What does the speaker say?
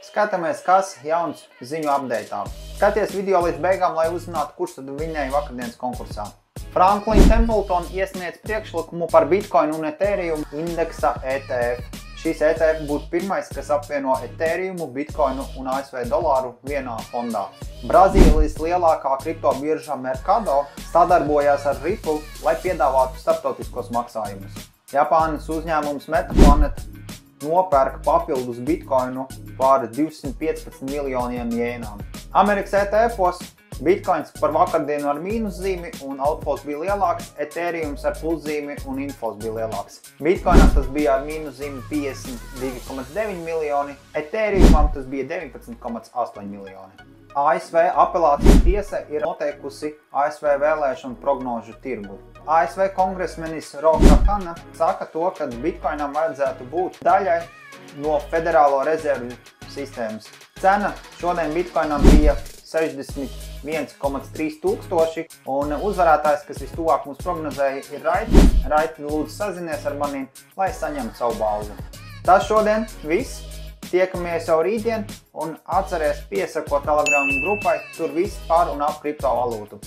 Skatāmies, kas jauns ziņu update'ā. Skaties video līdz beigām, lai uzzinātu, kurš tad vinēja vakardienas konkursā. Franklin Templeton iesniedz priekšlikumu par Bitcoin un Ethereum indeksa ETF. Šis ETF būtu pirmais, kas apvieno Ethereumu, Bitcoinu un ASV dolāru vienā fondā. Brazīlijas lielākā kriptobirža Mercado sadarbojās ar Ripple, lai piedāvātu starptautiskos maksājumus. Japānas uzņēmums Metaplanet nopērk papildus Bitcoinu par 215 miljoniem jēnām. Amerikas ETF-os Bitcoins par vakardienu ar mīnuszīmi un outflows bija lielāks, Ethereums ar pluszīmi un inflows bija lielāks. Bitcoinā tas bija ar mīnuszīmi 52,9 miljoni, Ethereumam tas bija 19,8 miljoni. ASV apelācijas tiesa ir noteikusi ASV vēlēšanu prognožu tirgu. ASV kongresmenis Roka Hanna saka to, ka Bitcoinam vajadzētu būt daļai no federālo rezervju sistēmas. Cena šodien Bitcoinam bija 61,3 tūkstoši, un uzvarētājs, kas vistuvāk mums prognozēja, ir Raiti. Raiti, lūdzu sazinies ar mani, lai saņemtu savu balvu. Tas šodien viss. Tiekamies jau rītdien, un atceries piesakot Telegram grupai, tur viss par un ap kriptovalūtu.